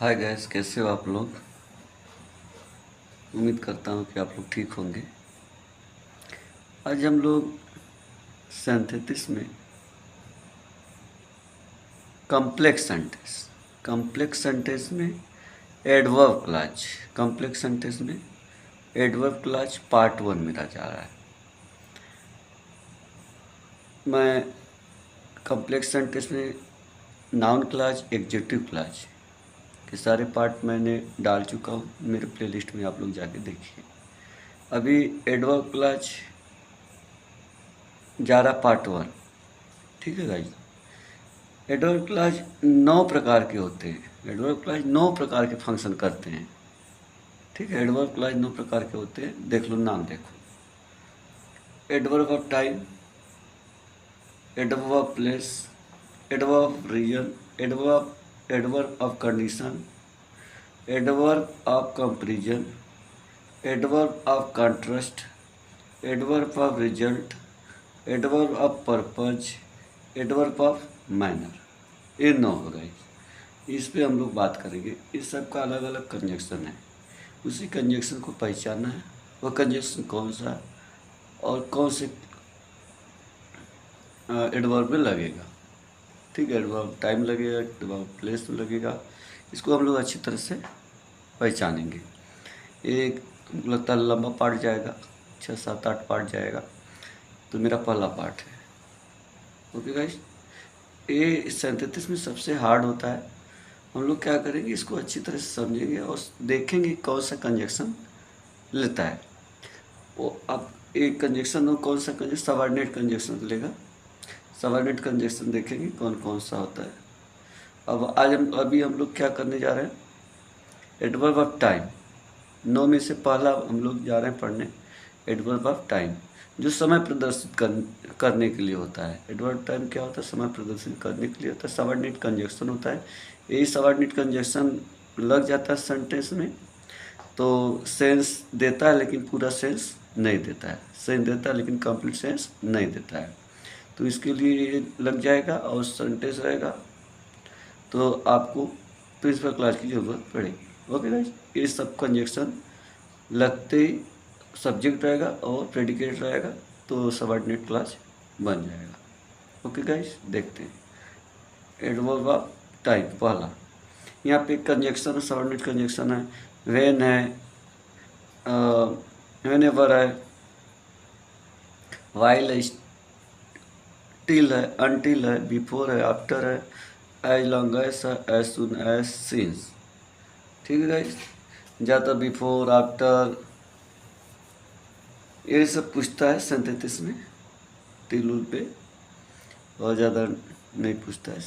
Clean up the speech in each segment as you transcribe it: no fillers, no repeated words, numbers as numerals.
Hi guys, कैसे हो आप लोग। उम्मीद करता हूँ कि आप लोग ठीक होंगे। आज हम लोग सिंथेसिस में कॉम्प्लेक्स सेंटेंस में एडवर्ब क्लॉज पार्ट 1 मेरा जा रहा है। मैं कॉम्प्लेक्स सेंटेंस में नाउन क्लॉज, एडजेक्टिव क्लॉज के सारे पार्ट मैंने डाल चुका हूँ मेरे प्लेलिस्ट में, आप लोग जाके देखिए। अभी एडवर्ब क्लॉज जा रहा पार्ट 1। ठीक है गाइस। एडवर्ब क्लॉज 9 प्रकार के होते हैं। एडवर्ब क्लॉज 9 प्रकार के फंक्शन करते हैं। ठीक है, एडवर्ब क्लॉज 9 प्रकार के होते हैं। देख लो, नाम देखो। Adverb of time, adverb of place, adverb of reason, adverb of condition, adverb of comparison, adverb of contrast, adverb of result, adverb of purpose, adverb of manner. ये 9 हो गए। इस पे हम लोग बात करेंगे। इस सब का अलग अलग कंजक्शन है, उसी कंजक्शन को पहचानना है। वो कंजक्शन कौन सा और कौन से एडवर्ब में लगेगा। ठीक है, एडवर्ब टाइम लगेगा, एडवर्ब प्लेस में लगेगा। इसको हम लोग अच्छी तरह से पहचानेंगे। एक लगता है लंबा पार्ट जाएगा, 6, 7, 8 पार्ट जाएगा। तो मेरा पहला पार्ट है। ओके गाइस, ये सिंथेसिस में सबसे हार्ड होता है। हम लोग क्या करेंगे, इसको अच्छी तरह से समझेंगे और देखेंगे कौन सा कंजक्शन लेता है। वो अब एक कंजक्शन हो, कौन सा कंजक्शन सबऑर्डिनेट कंजक्शन लेगा। सबऑर्डिनेट कंजक्शन देखेंगे कौन कौन सा होता है। अब अभी हम लोग क्या करने जा रहे हैं, एडवर्ब ऑफ टाइम। 9 में से पहला हम लोग जा रहे हैं पढ़ने एडवर्ब ऑफ टाइम, जो समय प्रदर्शित करने के लिए होता है। एडवर्ब टाइम क्या होता है, समय प्रदर्शित करने के लिए होता है। सबऑर्डिनेट कंजक्शन होता है। यही सबऑर्डिनेट कंजक्शन लग जाता है सेंटेंस में तो सेंस देता है, लेकिन पूरा सेंस नहीं देता है। सेंस देता है लेकिन कंप्लीट सेंस नहीं देता है। तो इसके लिए ये लग जाएगा और सेंटेंस रहेगा तो आपको प्रिंसिपल क्लॉज की ज़रूरत पड़ेगी। ओके गाइस, ये सब कंजक्शन लगते ही सब्जेक्ट रहेगा और प्रेडिकेट रहेगा तो सबऑर्डिनेट क्लॉज बन जाएगा। ओके गाइस, देखते हैं एडवर्ब ऑफ टाइम। पहला यहाँ पे कंजक्शन सबऑर्डिनेट कंजक्शन है। व्हेन है, व्हेनेवर है, व्हाइल है, टिल है, अनटिल है, बिफोर है, आफ्टर है, एज लॉन्ग एज है, एज सुन एज सिंस। ठीक है गाइस, ज़्यादा बिफोर आफ्टर ये सब पूछता है सिंथेसिस में टिल उल पे, और ज़्यादा नहीं पूछता है।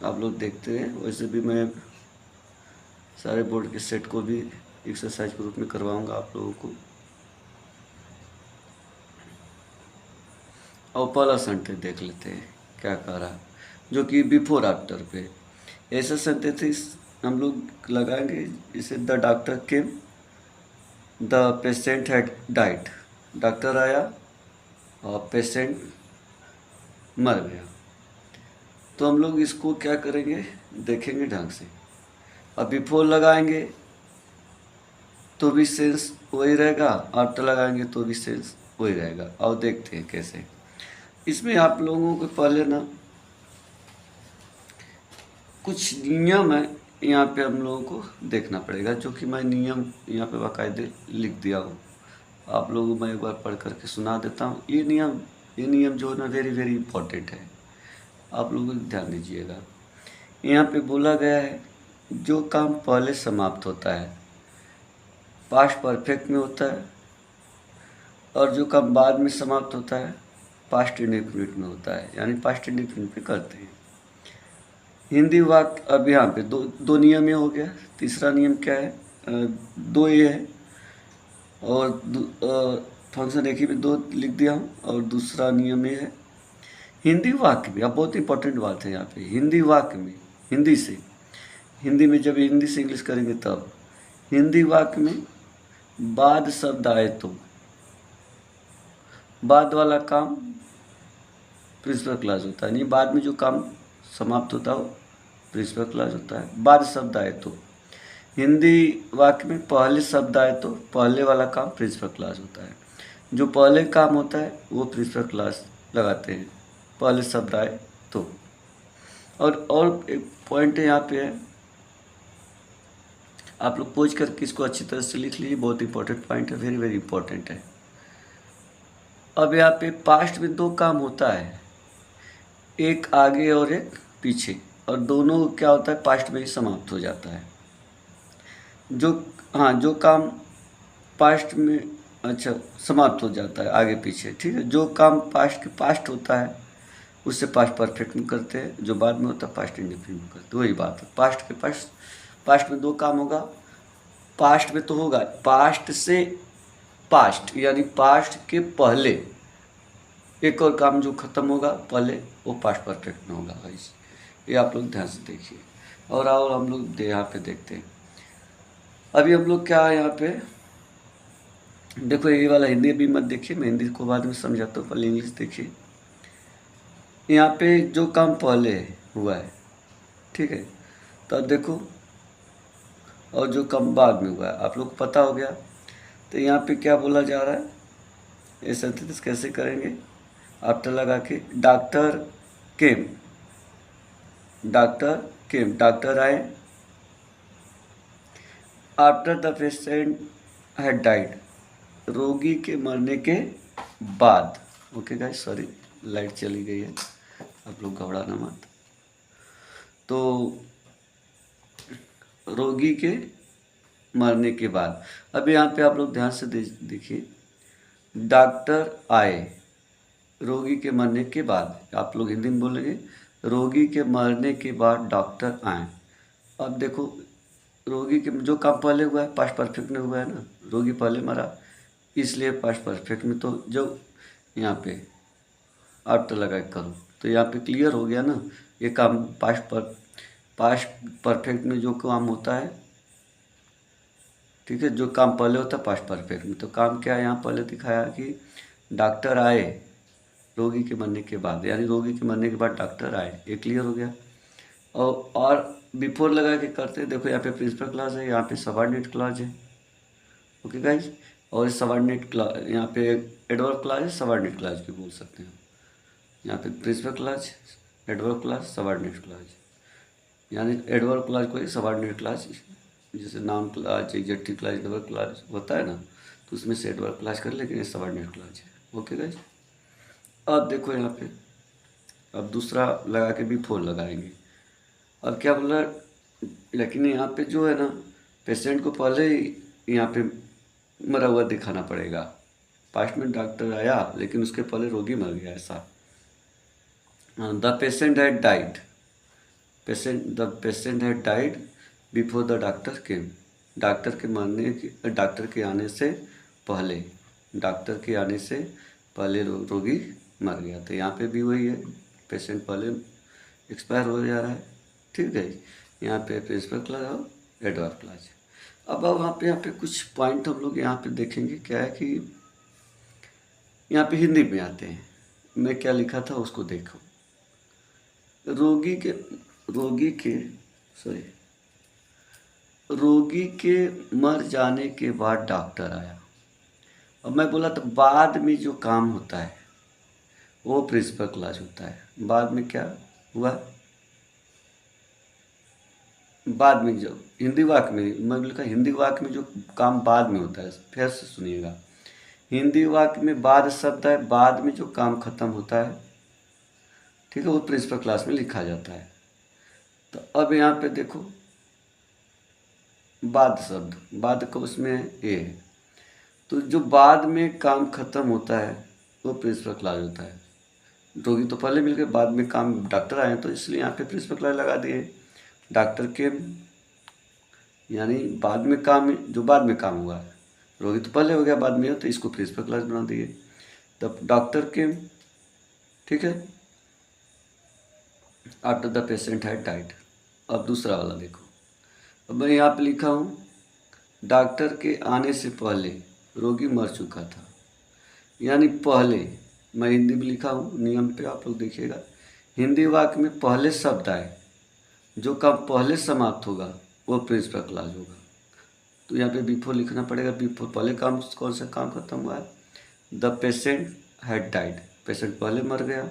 आप लोग देखते हैं। वैसे भी मैं सारे बोर्ड के सेट को भी एक्सरसाइज के रूप में करवाऊंगा आप लोगों को। और पहला सेंटेंस देख लेते हैं क्या कह रहा है, जो कि बिफोर आफ्टर पे। ऐसा सेंटेंस हम लोग लगाएंगे जैसे the doctor came, the patient had died. Doctor आया और पेशेंट मर गया। तो हम लोग इसको क्या करेंगे, देखेंगे ढंग से। अब बिफोर लगाएंगे तो भी सेंस वही रहेगा, आफ्टर लगाएंगे तो भी सेंस वही रहेगा। और देखते हैं कैसे। इसमें आप लोगों को पहले ना कुछ नियम है, यहाँ पे हम लोगों को देखना पड़ेगा, जो कि मैं नियम यहाँ पे बाकायदे लिख दिया हूँ। आप लोगों को मैं एक बार पढ़ करके सुना देता हूँ। ये नियम जो है ना वेरी वेरी इंपॉर्टेंट है, आप लोगों को ध्यान दीजिएगा। यहाँ पे बोला गया है जो काम पहले समाप्त होता है पास्ट परफेक्ट में होता है, और जो काम बाद में समाप्त होता है पास्ट इंडेफिनिट में होता है, यानी पास्ट इंडेफिनिट में करते हैं। हिंदी वाक्य अब यहाँ पे दो नियम ये हो गया। तीसरा नियम क्या है, 2 ये है और फंक्शन एक ही में 2 लिख दिया हूँ। और दूसरा नियम ये है हिंदी वाक्य में। अब बहुत इंपॉर्टेंट बात है यहाँ पे, हिंदी वाक्य में हिंदी में जब हिंदी से इंग्लिश करेंगे तब हिंदी वाक्य में बाद शब्द आए तो बाद वाला काम प्रिंसिपल क्लॉज होता है। नहीं, बाद में जो काम समाप्त होता है वो प्रिंसिपल क्लॉज होता है। बाद शब्द आए तो, हिंदी वाक्य में पहले शब्द आए तो पहले वाला काम प्रिंसिपल क्लॉज होता है। जो पहले काम होता है वो प्रिंसिपल क्लॉज लगाते हैं, पहले शब्द आए तो। और एक पॉइंट है यहाँ पे है, आप लोग पोज करके इसको अच्छी तरह से लिख लीजिए, बहुत इंपॉर्टेंट पॉइंट है, वेरी वेरी इंपॉर्टेंट है। अब यहाँ पे पास्ट में दो काम होता है, एक आगे और एक पीछे, और दोनों क्या होता है पास्ट में ही समाप्त हो जाता है। जो काम पास्ट में अच्छा समाप्त हो जाता है आगे पीछे, ठीक है। जो काम पास्ट के पास्ट होता है उससे पास्ट परफेक्ट में करते हैं, जो बाद में होता है पास्ट इंडेफिनिट में करते हैं। वही बात है, पास्ट के पास्ट में दो काम होगा। पास्ट में तो होगा, पास्ट से पास्ट यानी पास्ट के पहले एक और काम जो खत्म होगा पहले, वो पास्ट परफेक्ट में होगा गाइस। ये आप लोग ध्यान से देखिए। और हम लोग यहाँ पे देखते हैं, अभी हम लोग क्या है यहाँ पे देखो, ये वाला हिंदी भी मत देखिए, मैं हिंदी को बाद में समझाता हूँ, पहले इंग्लिश देखिए। यहाँ पे जो काम पहले हुआ है, ठीक है, तो अब देखो, और जो काम बाद में हुआ है आप लोग को पता हो गया। तो यहाँ पे क्या बोला जा रहा है, ये सेंटेंस कैसे करेंगे, आफ्टर लगा के, डॉक्टर केम, डॉक्टर आए, after the patient had died, रोगी के मरने के बाद। ओके गाइस, सॉरी लाइट चली गई है, आप लोग घबराना मत। तो रोगी के मरने के बाद, अब यहाँ पे आप लोग ध्यान से देखिए, डॉक्टर आए रोगी के मरने के बाद, आप लोग हिंदी में बोलेंगे रोगी के मरने के बाद डॉक्टर आए। अब देखो, रोगी के जो काम पहले हुआ है पास्ट परफेक्ट में हुआ है ना, रोगी पहले मरा इसलिए पास्ट परफेक्ट में, तो जब यहाँ पे आफ्टर लगा के करो तो यहाँ पे क्लियर हो गया ना, ये काम पास्ट परफेक्ट में जो काम होता है, ठीक है, जो काम पहले होता है पास्ट परफेक्ट में। तो काम क्या है यहाँ पहले दिखाया कि डॉक्टर आए रोगी के मरने के बाद, यानी रोगी के मरने के बाद डॉक्टर आए, ये क्लियर हो गया। और बिफोर लगा के करते हैं, देखो यहाँ पे प्रिंसिपल क्लॉज है, यहाँ पे सबऑर्डिनेट क्लॉज है। ओके गाइज, और सबऑर्डिनेट क्लॉज यहाँ पे एडवर्ब क्लॉज है, सबऑर्डिनेट क्लॉज भी बोल सकते हैं। यहाँ पे principal clause, adverb clause, subordinate clause, यानी एडवर्ब क्लॉज को सबऑर्डिनेट क्लॉज, जैसे noun clause, adjective clause, adverb clause होता है ना, तो उसमें से एडवर्ब क्लॉज कर, लेकिन ये सबऑर्डिनेट क्लॉज है। ओके गाइज, अब देखो यहाँ पे, अब दूसरा लगा के बिफोर लगाएंगे। अब क्या बोला, लेकिन यहाँ पे जो है ना, पेशेंट को पहले ही यहाँ पे मरा हुआ दिखाना पड़ेगा। पास्ट में डॉक्टर आया लेकिन उसके पहले रोगी मर गया, ऐसा। The patient had died, the patient had died before the doctor came, doctor के आने से पहले, डॉक्टर के आने से पहले रोगी मर गया। तो यहाँ पे भी वही है, पेशेंट पहले एक्सपायर हो जा रहा है, ठीक है। यहाँ पे प्रिंसिपल क्लॉज और एडवर्ब क्लॉज। अब यहाँ पे कुछ पॉइंट हम लोग यहाँ पे देखेंगे, क्या है कि यहाँ पे हिंदी में आते हैं, मैं क्या लिखा था उसको देखो। रोगी के मर जाने के बाद डॉक्टर आया। अब मैं बोला तो बाद में जो काम होता है वो प्रिंसिपल क्लॉज होता है। बाद में क्या हुआ, बाद में जो हिंदी वाक्य में, मैं लिखा हिंदी वाक्य में जो काम बाद में होता है, फिर से सुनिएगा, हिंदी वाक्य में बाद शब्द है, बाद में जो काम खत्म होता है, ठीक है, वो प्रिंसिपल क्लॉज में लिखा जाता है। तो अब यहाँ पे देखो, बाद शब्द, बाद को उसमें ए है, तो जो बाद में काम खत्म होता है वो प्रिंसिपल क्लॉज होता है। रोगी तो पहले मिल गए, बाद में काम डॉक्टर आए, तो इसलिए यहाँ पे प्रिंसिपल क्लॉज लगा दिए। डॉक्टर के यानी बाद में काम, जो बाद में काम हुआ है, रोगी तो पहले हो गया, बाद में हो, तो इसको प्रिंसिपल क्लॉज बना दिए। तब डॉक्टर के, ठीक है, after the patient had died. अब दूसरा वाला देखो, अब मैं यहाँ पे लिखा हूँ डॉक्टर के आने से पहले रोगी मर चुका था, यानी पहले, मैं हिंदी में लिखा हूँ, नियम पे आप लोग देखिएगा, हिंदी वाक्य में पहले शब्द आए जो काम पहले समाप्त होगा वो प्रिंसिपल क्लॉज होगा। तो यहाँ पे बिफोर लिखना पड़ेगा। बिफोर पहले काम कौन सा काम खत्म हुआ है? The patient had died, patient पहले मर गया।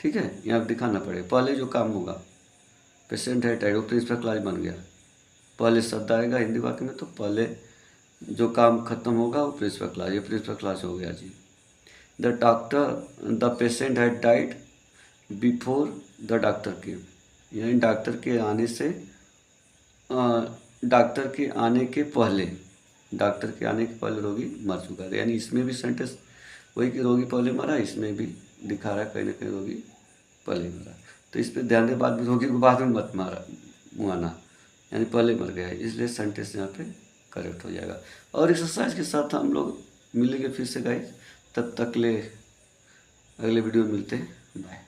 ठीक है, यहाँ पे दिखाना पड़ेगा पहले जो काम होगा, पेशेंट हैड डाइड, वो प्रिंसिपल क्लॉज बन गया। पहले शब्द आएगा हिंदी वाक्य में तो पहले जो काम खत्म होगा वो प्रिंसिपल क्लॉज, ये प्रिंसिपल क्लॉज हो गया जी। The patient had died before the doctor came, यानी डॉक्टर के आने से डॉक्टर के आने के पहले, डॉक्टर के आने के पहले रोगी मर चुका था। यानी इसमें भी सेंटेंस वही कि रोगी पहले मरा, इसमें भी दिखा रहा है कहीं ना कहीं रोगी पहले मरा। तो इस पर ध्यान दे, बाद में रोगी को बाद में मत मारा मुआना, यानी पहले मर गया है, इसलिए सेंटेंस यहाँ पे करेक्ट हो जाएगा। और एक्सरसाइज के साथ हम लोग मिलेंगे फिर से गाइस, तब तक ले अगले वीडियो में मिलते हैं, बाय।